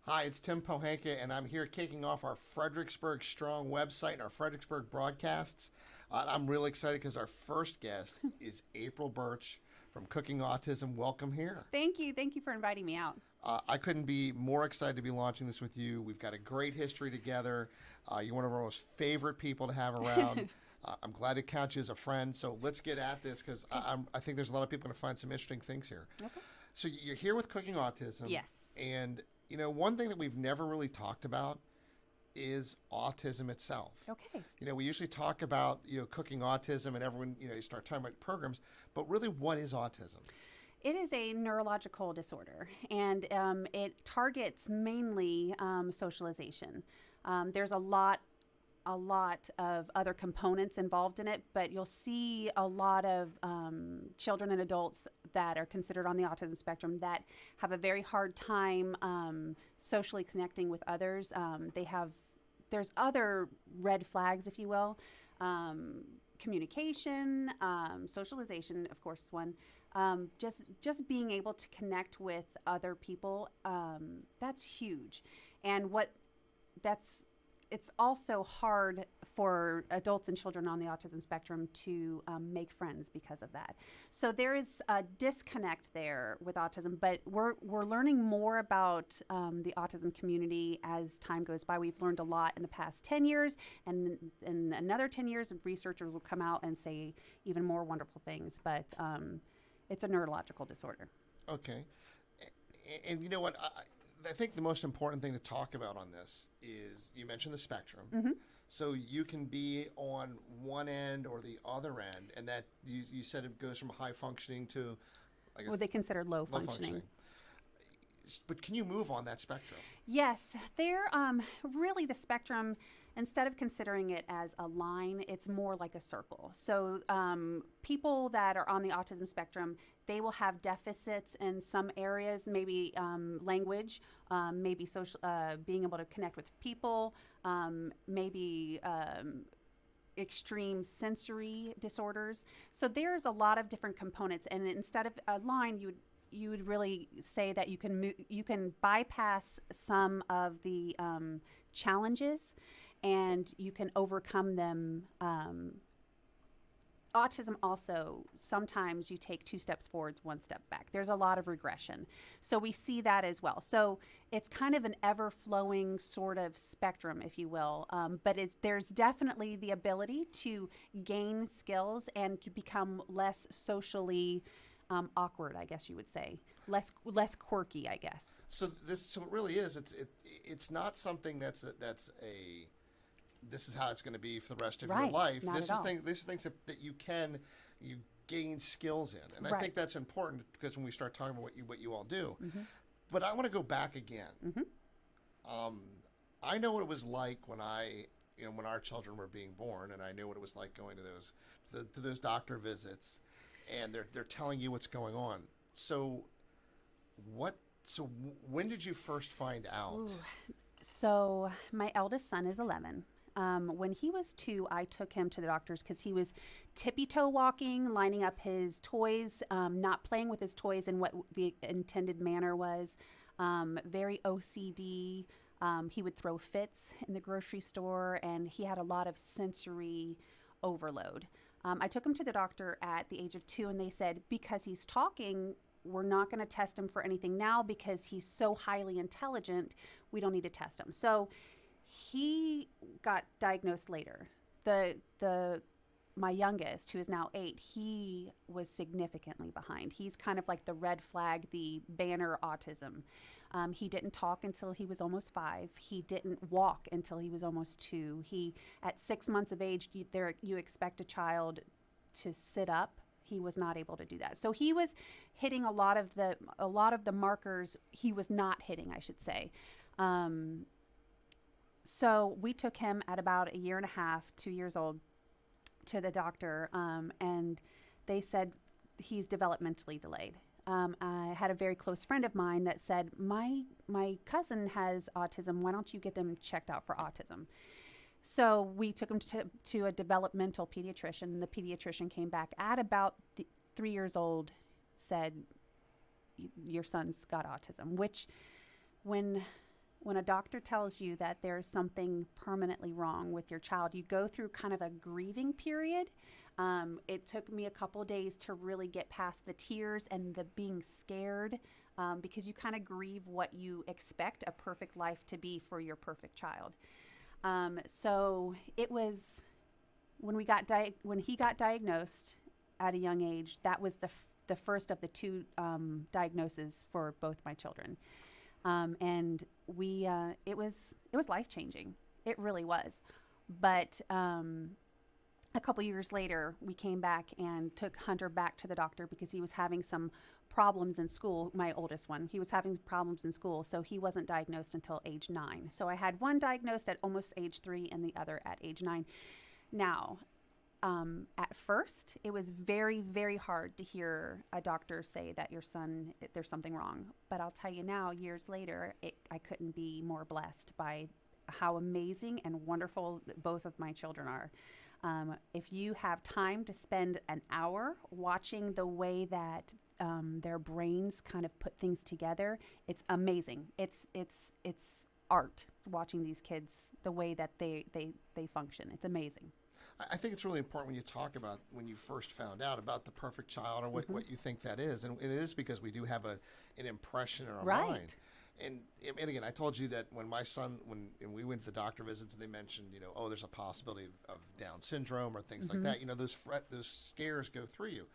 Hi, it's Tim Pohanka, and I'm here kicking off our Fredericksburg Strong website and our Fredericksburg broadcasts. I'm really excited because our first guest is April Birch from Cooking Autism. Welcome here. Thank you. Thank you for inviting me out. I couldn't be more excited to be launching this with you. We've got a great history together. You're one of our most favorite people to have around. I'm glad to count you as a friend. So let's get at this because I think there's a lot of people going to find some interesting things here. Okay. So you're here with Cooking Autism. Yes. And, you know, one thing that we've never really talked about is autism itself. Okay. You know, we usually talk about, Cooking Autism and everyone, you start talking about programs, but really what is autism? It is a neurological disorder, and it targets mainly socialization. There's a lot of other components involved in it, but you'll see a lot of children and adults that are considered on the autism spectrum that have a very hard time socially connecting with others. There's other red flags, if you will. Communication, socialization, of course, one. Just being able to connect with other people, that's huge. And it's also hard for adults and children on the autism spectrum to make friends because of that. So there is a disconnect there with autism, but we're learning more about the autism community as time goes by. We've learned a lot in the past 10 years, and in another 10 years, researchers will come out and say even more wonderful things, but it's a neurological disorder. Okay. And you know what? I think the most important thing to talk about on this is you mentioned the spectrum. Mm-hmm. So you can be on one end or the other end, and that you said it goes from high functioning to, I guess, What they consider low functioning. But can you move on that spectrum? Yes, they're really the spectrum. Instead of considering it as a line, it's more like a circle. So people that are on the autism spectrum, they will have deficits in some areas, maybe language, maybe social, being able to connect with people, maybe extreme sensory disorders. So there's a lot of different components, and instead of a line, you would really say that you can bypass some of the challenges, and you can overcome them. Autism also, sometimes you take 2 steps forwards, 1 step back. There's a lot of regression. So we see that as well. So it's kind of an ever-flowing sort of spectrum, if you will. But there's definitely the ability to gain skills and to become less socially awkward, I guess you would say. Less quirky, I guess. So it really is. It's not something that's this is how it's going to be for the rest of your life. Not This at is all. things that you gain skills in, and I think that's important because when we start talking about what you all do. Mm-hmm. But I want to go back again. Mm-hmm. I know what it was like when when our children were being born, and I knew what it was like going to those doctor visits, and they're telling you what's going on. So when did you first find out? Ooh. So my eldest son is 11. When he was 2, I took him to the doctors because he was tippy-toe walking, lining up his toys, not playing with his toys in what the intended manner was, very OCD. He would throw fits in the grocery store, and he had a lot of sensory overload. I took him to the doctor at the age of 2, and they said, because he's talking, we're not going to test him for anything now because he's so highly intelligent, we don't need to test him. So he got diagnosed later. My youngest, who is now 8, he was significantly behind. He's kind of like the red flag, the banner autism. He didn't talk until he was almost 5. He didn't walk until he was almost 2. At 6 months of age, you expect a child to sit up. He was not able to do that. So he was hitting a lot of the markers he was not hitting, I should say. So we took him at about 1.5 years, 2 years old, to the doctor, and they said he's developmentally delayed. I had a very close friend of mine that said, my cousin has autism. Why don't you get them checked out for autism? So we took him to a developmental pediatrician, and the pediatrician came back at about 3 years old, said, your son's got autism, which when when a doctor tells you that there's something permanently wrong with your child, you go through kind of a grieving period. It took me a couple of days to really get past the tears and the being scared, because you kind of grieve what you expect a perfect life to be for your perfect child. So it was when he got diagnosed at a young age. That was the first of the two diagnoses for both my children, and it was life-changing. It really was. But a couple years later, we came back and took Hunter back to the doctor because he was having some problems in school. My oldest one, he was having problems in school, so he wasn't diagnosed until age 9. So I had one diagnosed at almost age 3 and the other at age 9. Now, at first, it was very, very hard to hear a doctor say that your son, there's something wrong. But I'll tell you now, years later, I couldn't be more blessed by how amazing and wonderful both of my children are. If you have time to spend an hour watching the way that their brains kind of put things together, it's amazing. It's art watching these kids, the way that they function. It's amazing. I think it's really important when you talk about when you first found out about the perfect child or what you think that is. And it is because we do have an impression in our mind. And again, I told you that when my son, when we went to the doctor visits and they mentioned, there's a possibility of Down syndrome or things like that, those scares go through you.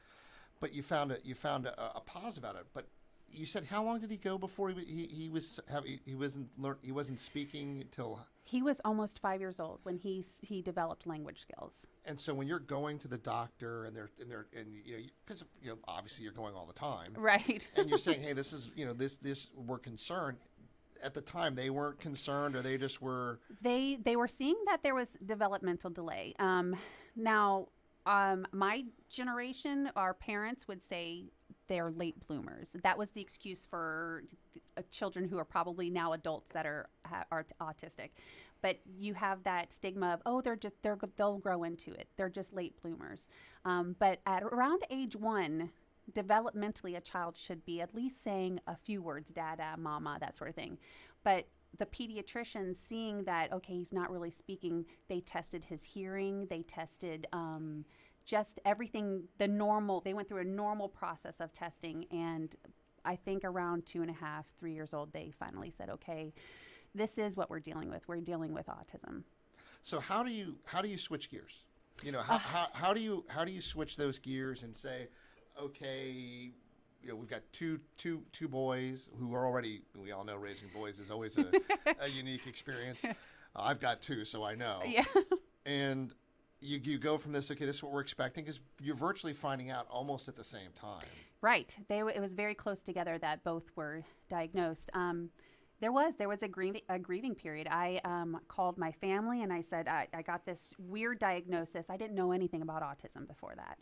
But you found a pause about it. But you said, how long did he go before he wasn't speaking until? He was almost 5 years old when he developed language skills. And so when you're going to the doctor and because obviously you're going all the time, right? And you're saying, hey, this is this we're concerned. At the time, they weren't concerned, or they just were. They were seeing that there was developmental delay. Now, my generation, our parents would say they're late bloomers. That was the excuse for children who are probably now adults that are autistic. But you have that stigma of, they'll grow into it. They're just late bloomers. But at around age 1, developmentally, a child should be at least saying a few words, dada, mama, that sort of thing. But the pediatricians, seeing that, okay, he's not really speaking, they tested his hearing, they tested just everything, they went through a normal process of testing. And I think around 2.5, 3 years old, they finally said, okay, this is what we're dealing with. We're dealing with autism. So how do you switch gears? How do you switch those gears and say, okay, we've got two boys who are already, we all know raising boys is always a unique experience. I've got 2, so I know. Yeah. And you go from this, okay, this is what we're expecting, because you're virtually finding out almost at the same time. Right. It was very close together that both were diagnosed. There was a grieving period. I called my family and I said, I got this weird diagnosis. I didn't know anything about autism before that.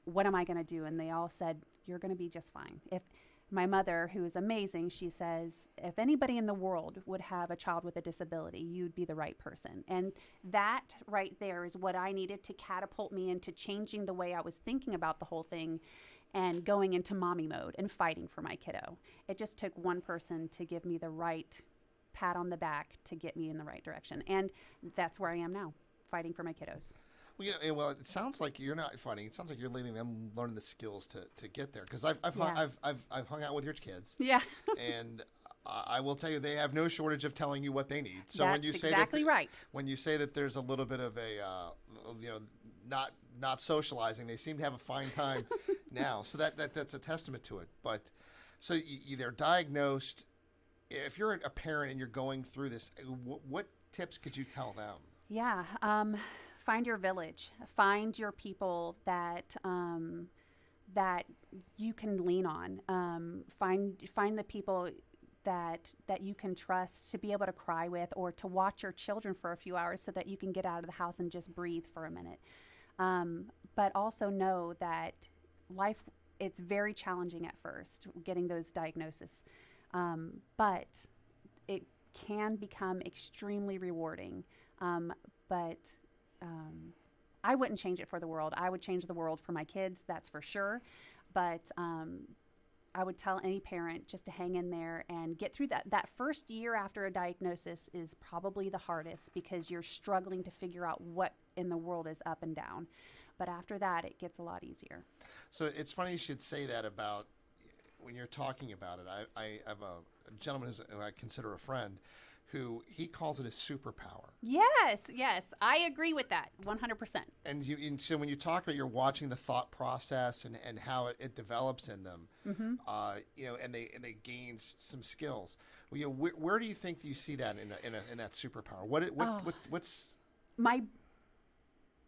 What am I going to do? And they all said, you're going to be just fine. If my mother, who is amazing, she says, if anybody in the world would have a child with a disability, you'd be the right person. And that right there is what I needed to catapult me into changing the way I was thinking about the whole thing and going into mommy mode and fighting for my kiddo. It just took one person to give me the right pat on the back to get me in the right direction. And that's where I am now, fighting for my kiddos. Well, it sounds like you're not fighting. It sounds like you're letting them learn the skills to get there. Because I've hung out with your kids. Yeah. And I will tell you, they have no shortage of telling you what they need. So That's when you say exactly right. When you say that there's a little bit of a not socializing, they seem to have a fine time now. So that's a testament to it. But so they're diagnosed. If you're a parent and you're going through this, what tips could you tell them? Yeah. Find your village. Find your people that that you can lean on. Find the people that you can trust to be able to cry with, or to watch your children for a few hours so that you can get out of the house and just breathe for a minute. But also know that life, it's very challenging at first, getting those diagnoses. But it can become extremely rewarding. But I wouldn't change it for the world. I would change the world for my kids, that's for sure. But I would tell any parent just to hang in there and get through that. That first year after a diagnosis is probably the hardest because you're struggling to figure out what in the world is up and down. But after that, it gets a lot easier. So it's funny you should say that about when you're talking about it. I have a gentleman who I consider a friend who he calls it a superpower. Yes, I agree with that 100%. And so when you talk about you're watching the thought process and how it develops in them, and they gain some skills. Well, where do you think you see that in that superpower? What's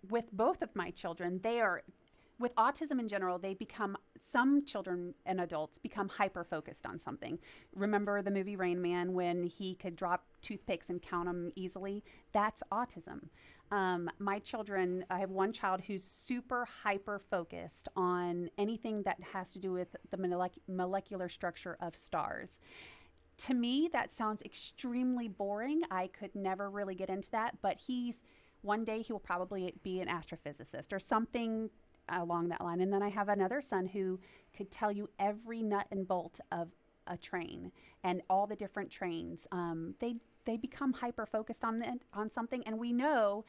with both of my children, they are, with autism in general, some children and adults become hyper-focused on something. Remember the movie Rain Man when he could drop toothpicks and count them easily? That's autism. My children, I have one child who's super hyper-focused on anything that has to do with the molecular structure of stars. To me, that sounds extremely boring. I could never really get into that, but one day he will probably be an astrophysicist or something along that line. And then I have another son who could tell you every nut and bolt of a train and all the different trains. They become hyper-focused on something. And we know,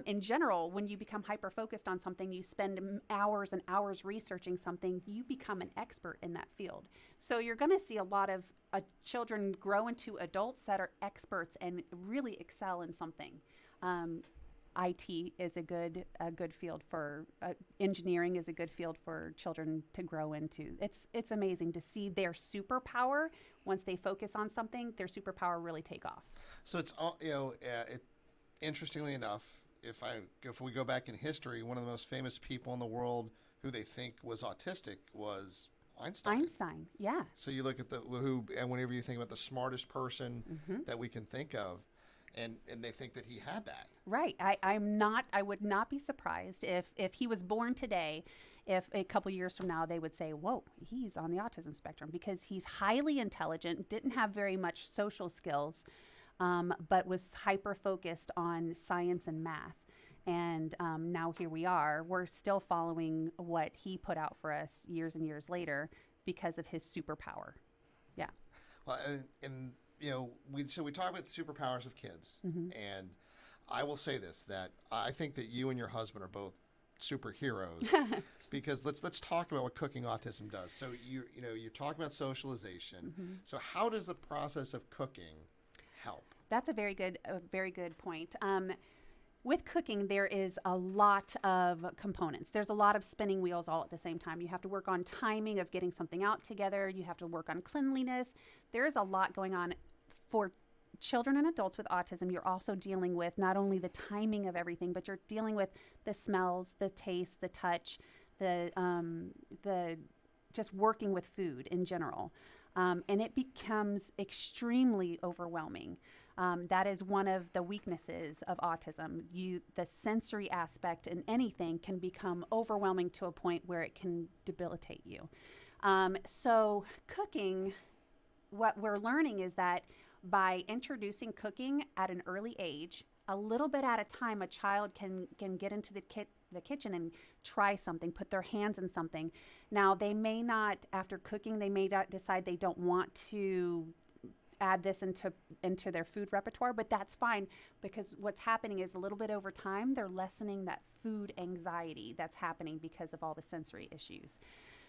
in general, when you become hyper-focused on something, you spend hours and hours researching something, you become an expert in that field. So you're going to see a lot of children grow into adults that are experts and really excel in something. IT is a good field for engineering is a good field for children to grow into. It's amazing to see their superpower. Once they focus on something, their superpower really take off. So it's interestingly enough, if we go back in history, one of the most famous people in the world who they think was autistic was Einstein. Yeah. So you look at and whenever you think about the smartest person that we can think of. And they think that he had that. Right. I would not be surprised if he was born today, if a couple years from now they would say, whoa, he's on the autism spectrum, because he's highly intelligent, didn't have very much social skills, but was hyper-focused on science and math. And now here we are. We're still following what he put out for us years and years later because of his superpower. Yeah. Well, and we talk about the superpowers of kids, and I will say this, that I think that you and your husband are both superheroes because let's talk about what Cooking Autism does. So you're talking about socialization. So how does the process of cooking help? That's a very good point. With cooking, there is a lot of components. There's a lot of spinning wheels all at the same time. You have to work on timing of getting something out together. You have to work on cleanliness. There's a lot going on for children and adults with autism. You're also dealing with not only the timing of everything, but you're dealing with the smells, the taste, the touch, the just working with food in general. And it becomes extremely overwhelming. That is one of the weaknesses of autism. The sensory aspect in anything can become overwhelming to a point where it can debilitate you. So cooking, what we're learning is that by introducing cooking at an early age, a little bit at a time, a child can get into the kitchen and try something, put their hands in something. Now, they may not, after cooking, they may not decide they don't want to add this into their food repertoire, but that's fine, because what's happening is a little bit over time, they're lessening that food anxiety that's happening because of all the sensory issues.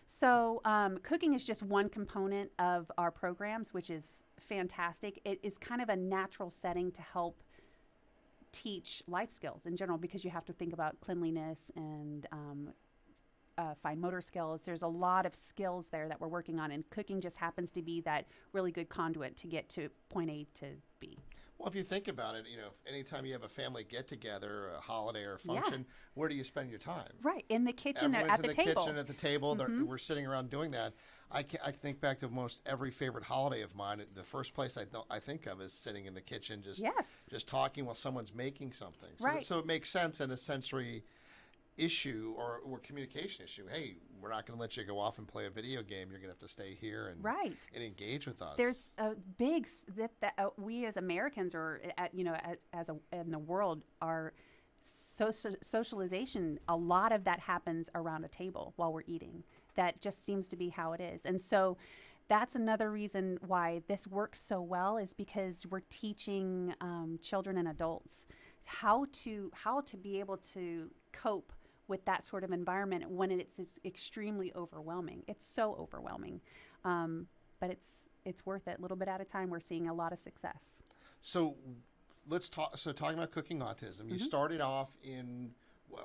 So cooking is just one component of our programs, which is fantastic. It is kind of a natural setting to help teach life skills in general, because you have to think about cleanliness and fine motor skills. There's a lot of skills there that we're working on, and cooking just happens to be that really good conduit to get to point A to B. Well, if you think about it, anytime you have a family get-together, a holiday or a function, where do you spend your time? Right, in the kitchen, Everyone's at the in table. Kitchen, at the table. We're sitting around doing that. I think back to most every favorite holiday of mine. The first place I think of is sitting in the kitchen, just talking while someone's making something. So it makes sense in a sensory issue or communication issue. Hey, we're not going to let you go off and play a video game. You're going to have to stay here and engage with us. There's a big that we as Americans, or in the world, are socialization. A lot of that happens around a table while we're eating. that just seems to be how it is. And so that's another reason why this works so well, is because we're teaching children and adults how to be able to cope with that sort of environment when it's extremely overwhelming. It's so overwhelming, but it's worth it. A little bit at a time, we're seeing a lot of success. So let's talk. So talking about Cooking Autism, you started off in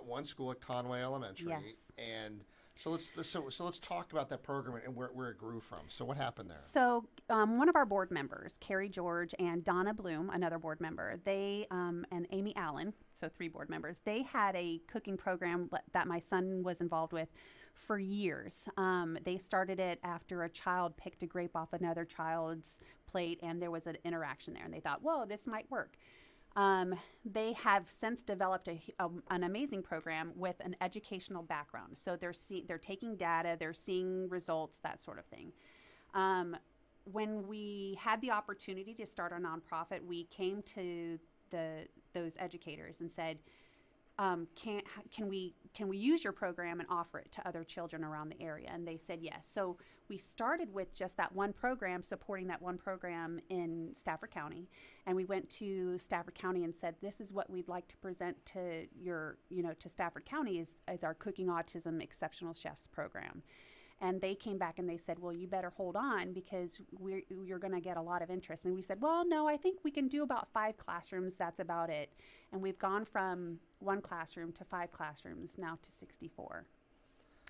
one school at Conway Elementary, Yes. and so let's talk about that program and where it grew from. So what happened there? So one of our board members, Carrie George and Donna Bloom, another board member, they and Amy Allen, so 3 board members, they had a cooking program that my son was involved with for years. They started it after a child picked a grape off another child's plate, and there was an interaction there, and they thought, whoa, this might work. They have since developed an amazing program with an educational background. So they're taking data, they're seeing results, that sort of thing. When we had the opportunity to start a nonprofit, we came to those educators and said, can we use your program and offer it to other children around the area? And they said yes. So we started with just that one program, supporting that one program in Stafford County. And we went to Stafford County and said, this is what we'd like to present to to Stafford County as our Cooking Autism Exceptional Chefs program. And they came back and they said, well, you better hold on, because you're going to get a lot of interest. And we said, well, no, I think we can do about 5 classrooms. That's about it. And we've gone from 1 classroom to 5 classrooms now to 64,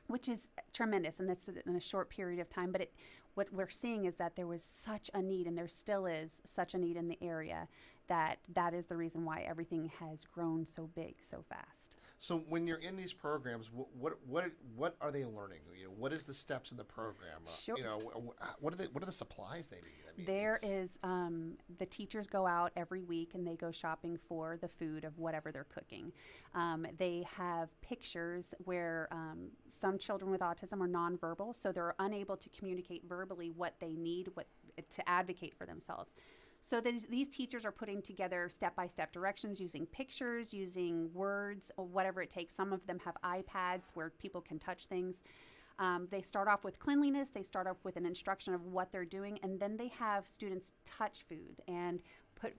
which is tremendous. And that's in a short period of time. But what we're seeing is that there was such a need, and there still is such a need in the area, that is the reason why everything has grown so big so fast. So when you're in these programs, what are they learning? What is the steps in the program? Sure. What are the supplies they need? I mean, There is the teachers go out every week and they go shopping for the food of whatever they're cooking. They have pictures where some children with autism are nonverbal, so they're unable to communicate verbally what they need, to advocate for themselves. So these teachers are putting together step-by-step directions using pictures, using words, or whatever it takes. Some of them have iPads where people can touch things. They start off with cleanliness. They start off with an instruction of what they're doing, and then they have students touch food and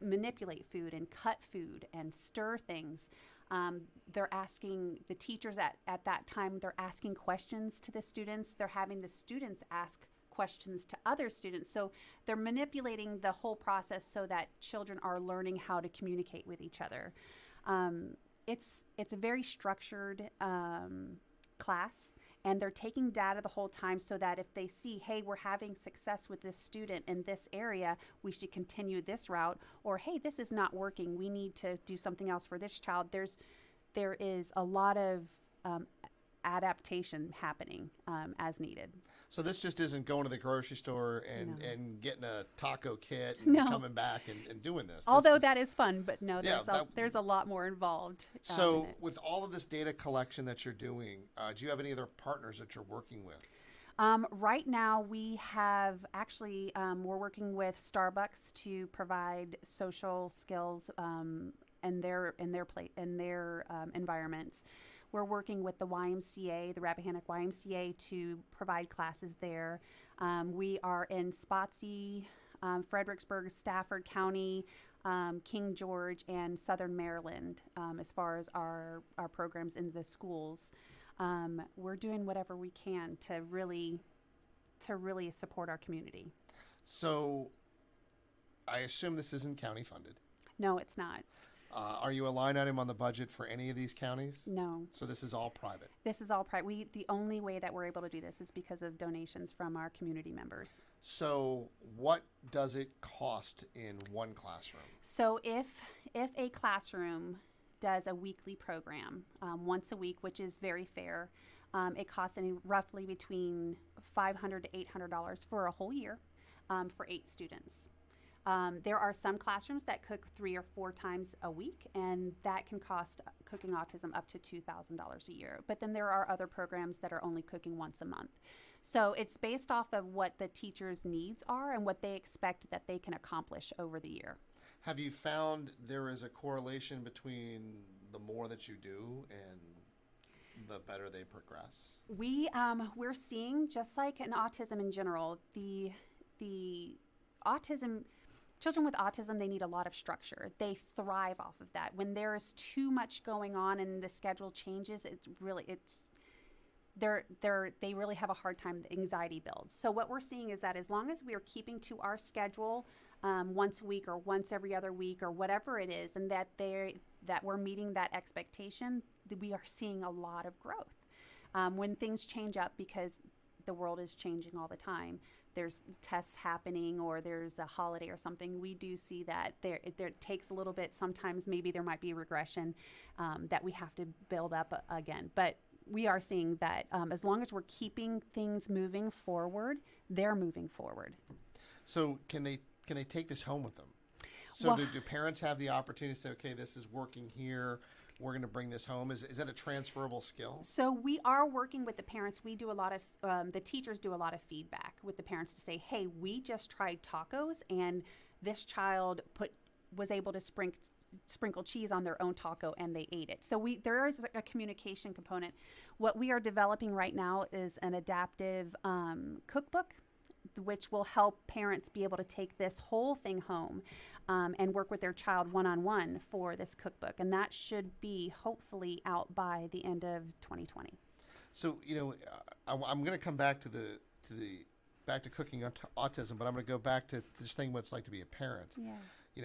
manipulate food and cut food and stir things. They're asking the teachers at that time, they're asking questions to the students. They're having the students ask questions to other students. So they're manipulating the whole process so that children are learning how to communicate with each other. It's a very structured class, and they're taking data the whole time so that if they see, hey, we're having success with this student in this area, we should continue this route, or hey, this is not working, we need to do something else for this child. There is a lot of adaptation happening as needed. So this just isn't going to the grocery store and getting a taco kit and coming back and doing this. Although that is fun, but no, there's a lot more involved. So with all of this data collection that you're doing, do you have any other partners that you're working with? Right now, we have actually we're working with Starbucks to provide social skills in their environments. We're working with the YMCA, the Rappahannock YMCA, to provide classes there. We are in Spotsylvania, Fredericksburg, Stafford County, King George, and Southern Maryland as far as our programs in the schools. We're doing whatever we can to really support our community. So I assume this isn't county funded. No, it's not. Are you a line item on the budget for any of these counties? No. So this is all private? This is all private. The only way that we're able to do this is because of donations from our community members. So what does it cost in one classroom? So if a classroom does a weekly program once a week, which is very fair, it costs roughly between $500 to $800 for a whole year for 8 students. There are some classrooms that cook 3 or 4 times a week, and that can cost Cooking Autism up to $2,000 a year. But then there are other programs that are only cooking once a month. So it's based off of what the teacher's needs are and what they expect that they can accomplish over the year. Have you found there is a correlation between the more that you do and the better they progress? We're seeing, just like in autism in general, the autism children with autism, they need a lot of structure. They thrive off of that. When there is too much going on and the schedule changes, they really have a hard time. The anxiety builds. So what we're seeing is that as long as we are keeping to our schedule once a week or once every other week or whatever it is, and that we're meeting that expectation, we are seeing a lot of growth. When things change up, because the world is changing all the time, there's tests happening or there's a holiday or something, we do see that there takes a little bit. Sometimes maybe there might be a regression that we have to build up again. But we are seeing that as long as we're keeping things moving forward, they're moving forward. So can they take this home with them? So do parents have the opportunity to say, okay, this is working here, we're going to bring this home? Is that a transferable skill? So we are working with the parents. We do a lot of, the teachers do a lot of feedback with the parents to say, hey, we just tried tacos and this child was able to sprinkle cheese on their own taco and they ate it. So there is a communication component. What we are developing right now is an adaptive cookbook, which will help parents be able to take this whole thing home and work with their child one-on-one for this cookbook. And that should be hopefully out by the end of 2020. So, I'm going to come back to back to Cooking Autism, but I'm going to go back to this thing what it's like to be a parent. Yeah.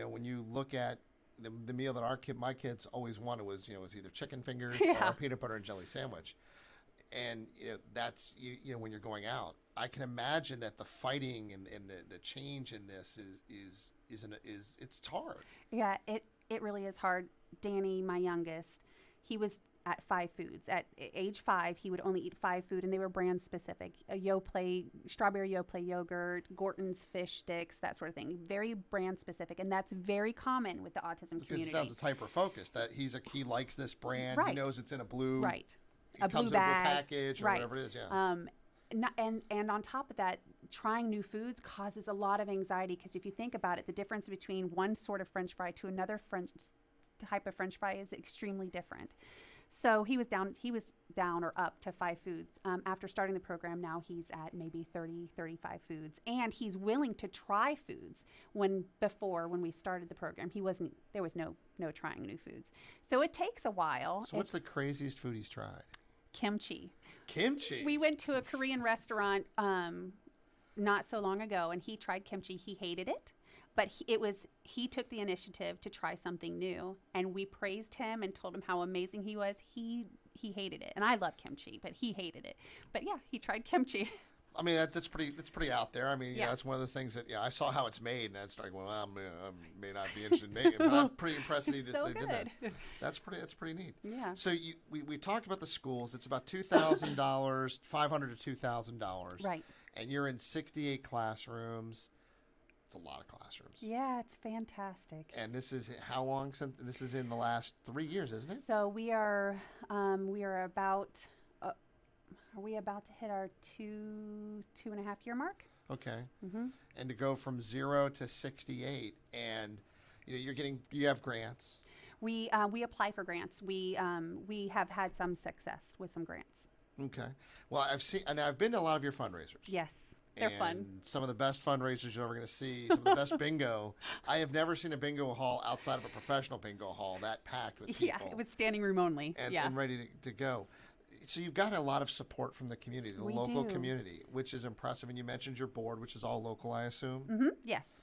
When you look at the meal that my kids always wanted was either chicken fingers or a peanut butter and jelly sandwich. And that's when you're going out, I can imagine that the fighting and the change in this is it's hard. Yeah, it really is hard. Danny, my youngest, he was at 5 foods. At age 5, he would only eat 5 food, and they were brand specific. A Yoplait, strawberry Yoplait yogurt, Gorton's fish sticks, that sort of thing. Very brand specific, and that's very common with the autism community. Because it sounds hyper focused. That he likes this brand. Right. He knows it's in a blue. Right. It comes blue in a bag. blue package or right. whatever it is. Yeah. And on top of that, trying new foods causes a lot of anxiety, because if you think about it, the difference between one sort of French fry to another type of French fry is extremely different. So he was down or up to 5 foods. After starting the program, now he's at maybe 30, 35 foods. And he's willing to try foods when we started the program, there was no trying new foods. So it takes a while. So what's the craziest food he's tried? Kimchi. Kimchi? We went to a Korean restaurant not so long ago, and he tried kimchi. He hated it. But he took the initiative to try something new, and we praised him and told him how amazing he was. He hated it, and I love kimchi, but he hated it. But yeah, he tried kimchi. I mean, that's pretty out there. I mean, that's one of the things that I saw how it's made, and I started going, well, I may not be interested in making it, but I'm pretty impressed that they did that. That's pretty neat. Yeah. So we talked about the schools. It's about $2,000, $500 to $2,000. Right. And you're in 68 classrooms. It's a lot of classrooms. Yeah, it's fantastic. And this is how long since? This is in the last 3 years, isn't it? So we are about. Are we about to hit our 2.5 year mark? Okay. Mm-hmm. And to go from 0 to 68, and you have grants. We apply for grants. We have had some success with some grants. Okay. Well, I've been to a lot of your fundraisers. Yes. They're fun. Some of the best fundraisers you're ever going to see, some of the best bingo. I have never seen a bingo hall outside of a professional bingo hall that packed with people. Yeah, it was standing room only. And ready to go. So you've got a lot of support from the community, the local community, which is impressive. And you mentioned your board, which is all local, I assume? Mm-hmm. Yes.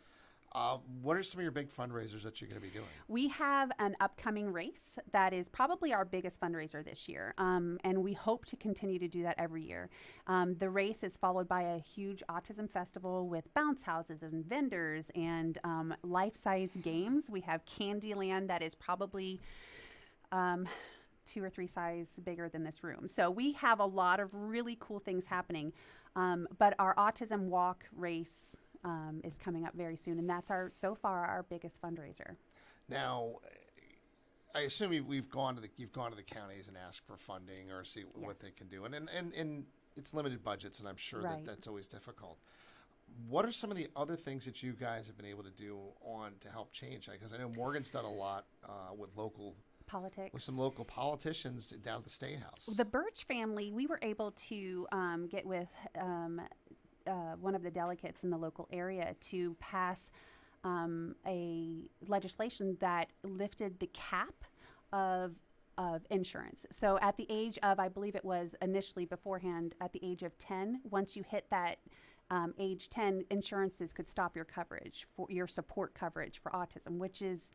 What are some of your big fundraisers that you're going to be doing? We have an upcoming race that is probably our biggest fundraiser this year, and we hope to continue to do that every year. The race is followed by a huge autism festival with bounce houses and vendors and life-size games. We have Candyland that is probably 2 or 3 size bigger than this room. So we have a lot of really cool things happening, but our autism walk race is coming up very soon, and that's so far our biggest fundraiser. Now, I assume you've gone to the counties and asked for funding or see what they can do, and it's limited budgets, and I'm sure that's always difficult. What are some of the other things that you guys have been able to do to help change that? Because I know Morgan's done a lot with local politics. with some local politicians down at the State House. The Birch family, we were able to get with one of the delegates in the local area to pass a legislation that lifted the cap of insurance. So at the age of, I believe it was initially beforehand, at the age of 10, once you hit that age 10, insurances could stop your coverage, for your support coverage for autism, which is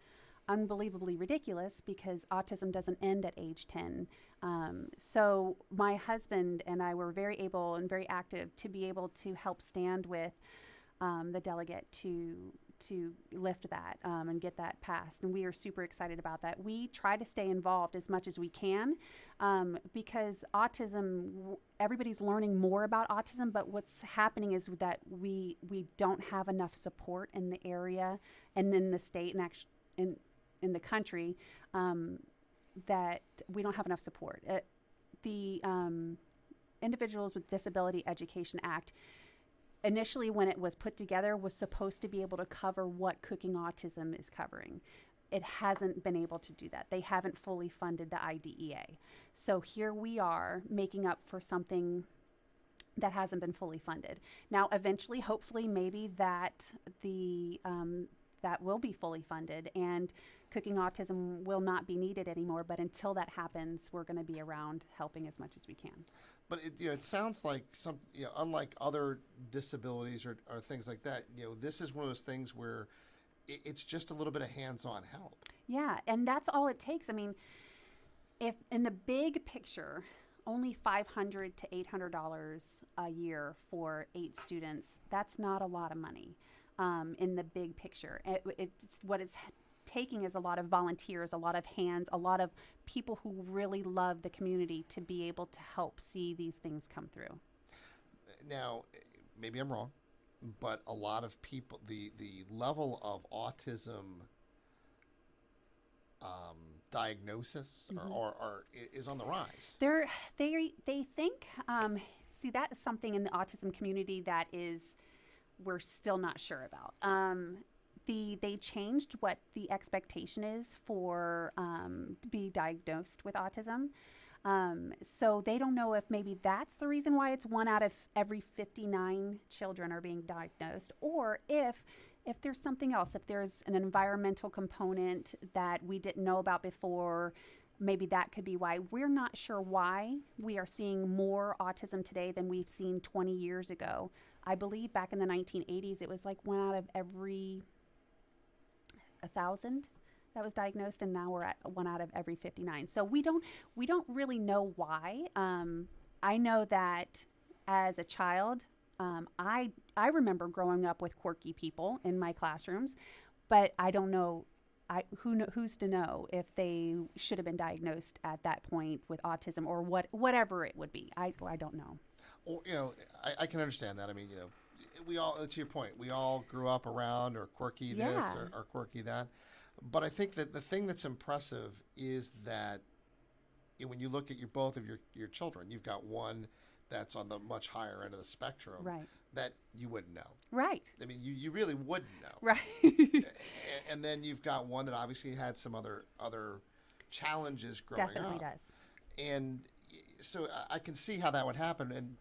unbelievably ridiculous because autism doesn't end at age 10. So my husband and I were very able and very active to be able to help stand with the delegate to lift that and get that passed. And we are super excited about that. We try to stay involved as much as we can because autism, everybody's learning more about autism, but what's happening is that we don't have enough support in the area and in the state and actually in the country that we don't have enough support. The Individuals with Disability Education Act, initially when it was put together, was supposed to be able to cover what Cooking Autism is covering. It hasn't been able to do that. They haven't fully funded the IDEA. So here we are making up for something that hasn't been fully funded. Now, eventually, hopefully, maybe that that will be fully funded and Cooking Autism will not be needed anymore. But until that happens, we're going to be around helping as much as we can. But it sounds like unlike other disabilities or things like that, this is one of those things where it's just a little bit of hands-on help. Yeah, and that's all it takes. I mean, if in the big picture, only $500 to $800 a year for 8 students, that's not a lot of money in the big picture. It's what it's taking is a lot of volunteers, a lot of hands, a lot of people who really love the community to be able to help see these things come through. Now, maybe I'm wrong, but a lot of people, the level of autism diagnosis or is on the rise. They think, see, that is something in the autism community that we're still not sure about. They changed what the expectation is for to be diagnosed with autism. So they don't know if maybe that's the reason why it's 1 out of every 59 children are being diagnosed, or if there's something else, if there's an environmental component that we didn't know about before, maybe that could be why. We're not sure why we are seeing more autism today than we've seen 20 years ago. I believe back in the 1980s, it was like 1 out of every 1,000 that was diagnosed, and now we're at 1 out of every 59. So we don't really know why. I know that as a child, I remember growing up with quirky people in my classrooms, but I don't know. Who's to know if they should have been diagnosed at that point with autism or whatever it would be. I don't know. Or I can understand that. I mean, we all, to your point, we all grew up around or quirky this or quirky that. But I think that the thing that's impressive is that when you look at both of your children, you've got one that's on the much higher end of the spectrum, right, that you wouldn't know. Right. I mean, you really wouldn't know. Right. and then you've got one that obviously had some other challenges growing up. Definitely does. And so I can see how that would happen. And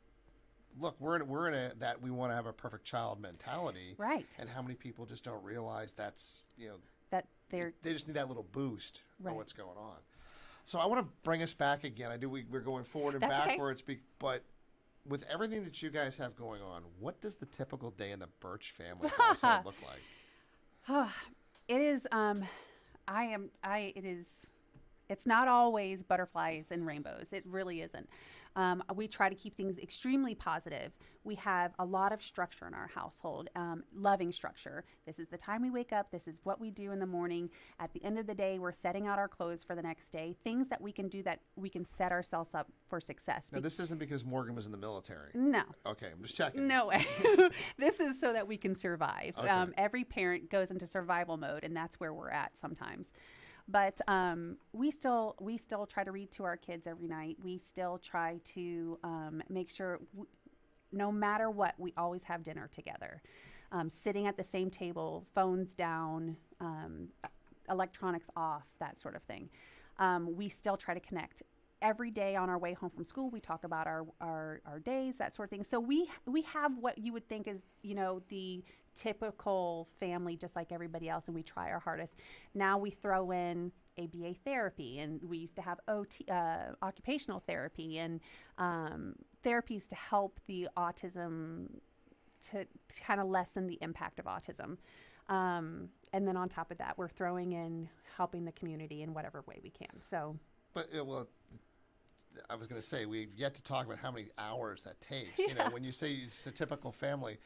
look, we're in a that we want to have a perfect child mentality. Right. And how many people just don't realize that's, that they just need that little boost right. of what's going on. So I want to bring us back again. I do. We're going forward and That's backwards, but with everything that you guys have going on, what does the typical day in the Birch family household look like? It is. It's not always butterflies and rainbows. It really isn't. We try to keep things extremely positive. We have a lot of structure in our household, loving structure. This is the time we wake up. This is what we do in the morning. At the end of the day, we're setting out our clothes for the next day, things that we can do that we can set ourselves up for success. Now, this isn't because Morgan was in the military. No. Okay, I'm just checking. No way. This is so that we can survive. Okay. Every parent goes into survival mode, and that's where we're at sometimes. But we still try to read to our kids every night. We still try to make sure, no matter what, we always have dinner together. Sitting at the same table, phones down, electronics off, that sort of thing. we still try to connect. Every day on our way home from school, we talk about our days, that sort of thing. So we have what you would think is, the typical family, just like everybody else, and we try our hardest. Now we throw in ABA therapy, and we used to have occupational therapy and therapies to help the autism, to kind of lessen the impact of autism. And then on top of that, we're throwing in helping the community in whatever way we can. So, but I was going to say, we've yet to talk about how many hours that takes. Yeah. When you say it's a typical family,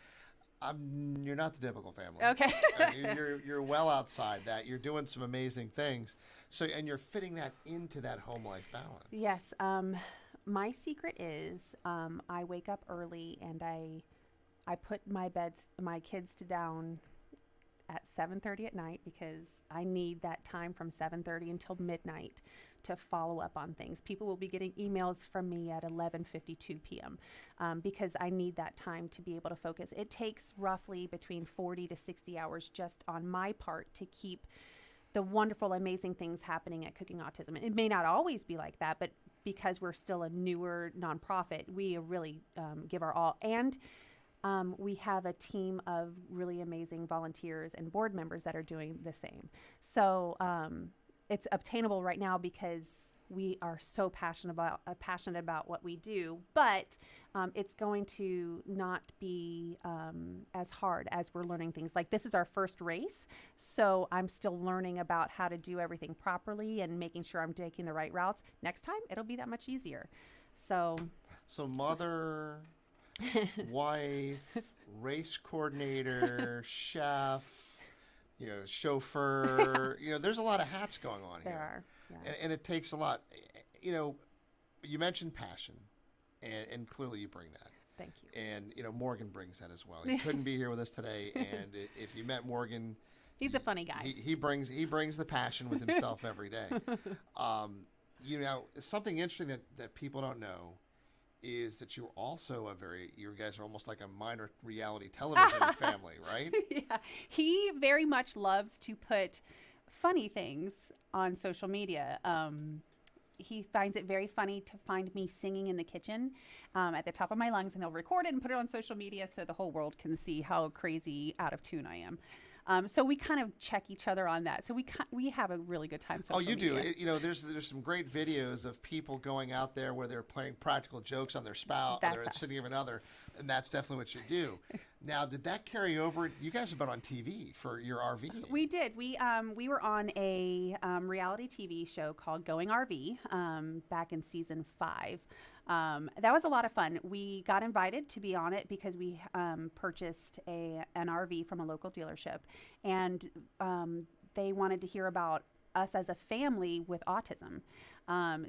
you're not the typical family. Okay. You're well outside that. You're doing some amazing things. So, and you're fitting that into that home life balance. Yes. My secret is I wake up early and I put my kids to down at 7:30 at night, because I need that time from 7:30 until midnight to follow up on things. People will be getting emails from me at 11:52 p.m. Because I need that time to be able to focus. It takes roughly between 40 to 60 hours just on my part to keep the wonderful, amazing things happening at Cooking Autism. It may not always be like that, but because we're still a newer nonprofit, we really give our all. And we have a team of really amazing volunteers and board members that are doing the same. So it's obtainable right now because we are so passionate about what we do, but it's going to not be as hard as we're learning things. Like, this is our first race, so I'm still learning about how to do everything properly and making sure I'm taking the right routes. Next time, it'll be that much easier. So mother, wife, race coordinator, chef, chauffeur, there's a lot of hats going on here. There are, yeah. And it takes a lot. You mentioned passion, and clearly you bring that. Thank you. And, Morgan brings that as well. He couldn't be here with us today, and if you met Morgan, he's a funny guy. He brings the passion with himself every day. Something interesting that people don't know is that you're also you guys are almost like a minor reality television family, right? Yeah. He very much loves to put funny things on social media. He finds it very funny to find me singing in the kitchen at the top of my lungs, and he'll record it and put it on social media so the whole world can see how crazy out of tune I am. So we kind of check each other on that. So we have a really good time. Oh, you do. There's some great videos of people going out there where they're playing practical jokes on their spouse, or their significant other, and that's definitely what you do. Now, did that carry over? You guys have been on TV for your RV. We did. We were on a reality TV show called Going RV back in season 5. That was a lot of fun. We got invited to be on it because we purchased an RV from a local dealership, and they wanted to hear about us as a family with autism.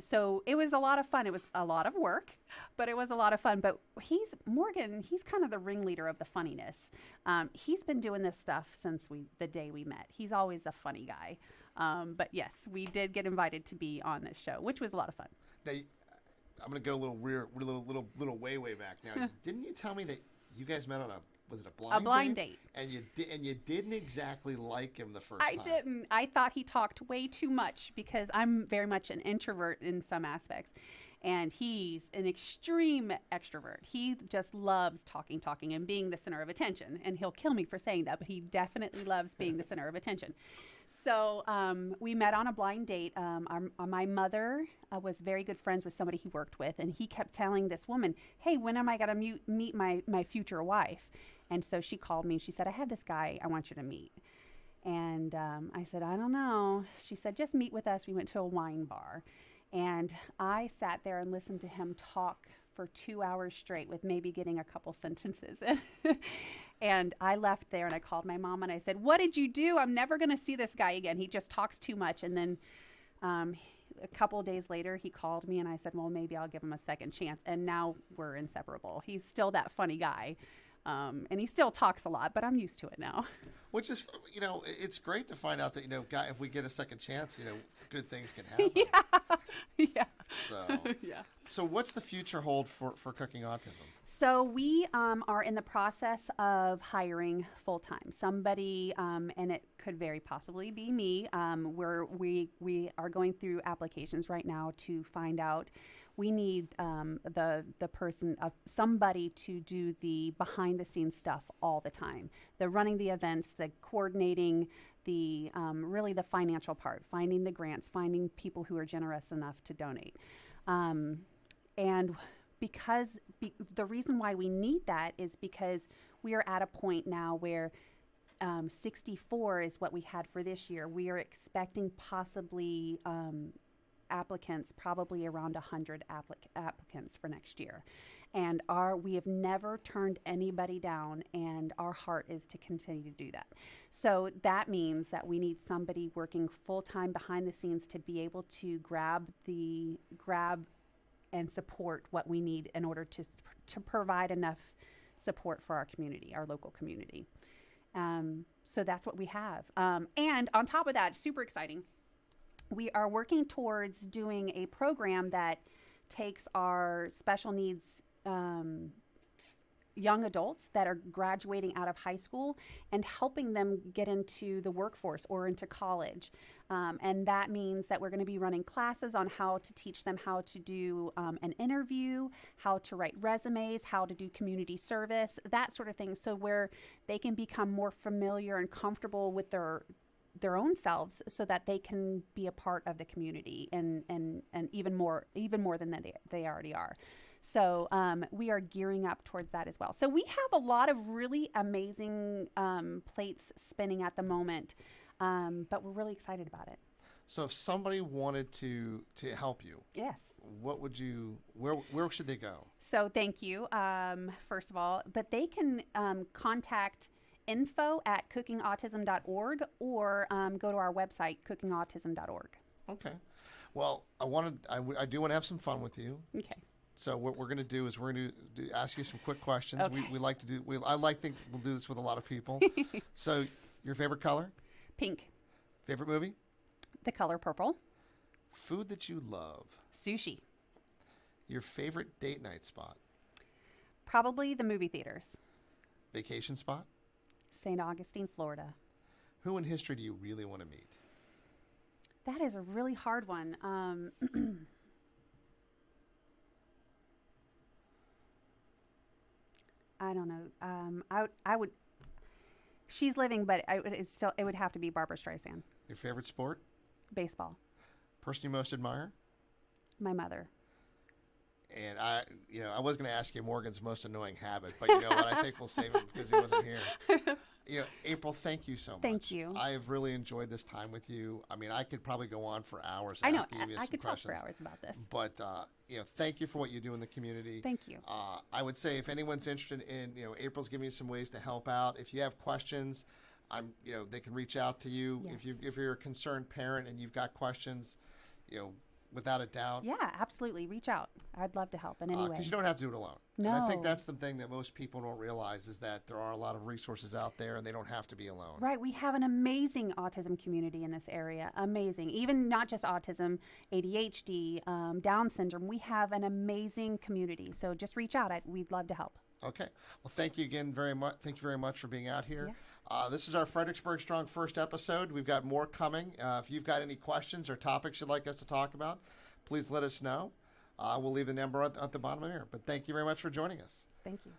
So it was a lot of fun. It was a lot of work, but it was a lot of fun. But Morgan, he's kind of the ringleader of the funniness. He's been doing this stuff since the day we met. He's always a funny guy. But yes, we did get invited to be on this show, which was a lot of fun. Now, I'm going to go a little way back now. Didn't you tell me that you guys met on was it a blind date? And you didn't exactly like him the first time. I didn't. I thought he talked way too much because I'm very much an introvert in some aspects. And he's an extreme extrovert. He just loves talking and being the center of attention. And he'll kill me for saying that, but he definitely loves being the center of attention. So we met on a blind date. My mother was very good friends with somebody he worked with, and he kept telling this woman, hey, when am I going to meet my future wife? And so she called me, and she said, I have this guy I want you to meet. And I said, I don't know. She said, just meet with us. We went to a wine bar. And I sat there and listened to him talk for 2 hours straight with maybe getting a couple sentences in. And I left there and I called my mom and I said, what did you do? I'm never going to see this guy again. He just talks too much. And then a couple of days later, he called me and I said, well, maybe I'll give him a second chance. And now we're inseparable. He's still that funny guy. And he still talks a lot, but I'm used to it now. Which is, it's great to find out that, if we get a second chance, good things can happen. Yeah. Yeah. So, Yeah. so what's the future hold for Cooking Autism? So we are in the process of hiring full time somebody, and it could very possibly be me. Where we are going through applications right now to find out. We need the person, somebody to do the behind the scenes stuff all the time, the running the events, the coordinating, the really the financial part, finding the grants, finding people who are generous enough to donate. And because the reason why we need that is because we are at a point now where 64 is what we had for this year. We are expecting possibly applicants, probably around 100 applicants for next year. And we have never turned anybody down, and our heart is to continue to do that. So that means that we need somebody working full-time behind the scenes to be able to grab and support what we need in order to provide enough support for our community, our local community. So that's what we have. And on top of that, super exciting, we are working towards doing a program that takes our special needs young adults that are graduating out of high school and helping them get into the workforce or into college. And that means that we're going to be running classes on how to teach them how to do an interview, how to write resumes, how to do community service, that sort of thing. So where they can become more familiar and comfortable with their own selves so that they can be a part of the community and even more than they already are. So we are gearing up towards that as well. So we have a lot of really amazing plates spinning at the moment, but we're really excited about it. So if somebody wanted to help you, yes, what would you? Where should they go? So thank you, first of all, but they can contact info@cookingautism.org or go to our website, cookingautism.org. Okay. Well, I do want to have some fun with you. Okay. So what we're going to do is we're going to ask you some quick questions. Okay. We like to do. Think we'll do this with a lot of people. So your favorite color? Pink. Favorite movie? The color purple. Food that you love? Sushi. Your favorite date night spot? Probably the movie theaters. Vacation spot? St. Augustine, Florida. Who in history do you really want to meet? That is a really hard one. I don't know. I would. She's living, but it would have to be Barbara Streisand. Your favorite sport? Baseball. Person you most admire? My mother. And I was going to ask you Morgan's most annoying habit, but you know what? I think we'll save it because he wasn't here. April, thank you so much. Thank you. I have really enjoyed this time with you. I mean, I could probably go on for hours. I know. Asking you I some could questions. talk for hours about this. But thank you for what you do in the community. Thank you. I would say if anyone's interested in, April's giving you some ways to help out. If you have questions, they can reach out to you. Yes. If you're a concerned parent and you've got questions, without a doubt. Yeah, absolutely. Reach out. I'd love to help in any way. Because you don't have to do it alone. No. And I think that's the thing that most people don't realize is that there are a lot of resources out there and they don't have to be alone. Right. We have an amazing autism community in this area. Amazing. Even not just autism, ADHD, Down syndrome. We have an amazing community. So just reach out. We'd love to help. Okay. Well, thank you again very much. Thank you very much for being out here. Yeah. This is our Fredericksburg Strong first episode. We've got more coming. If you've got any questions or topics you'd like us to talk about, please let us know. We'll leave the number at the bottom of here. But thank you very much for joining us. Thank you.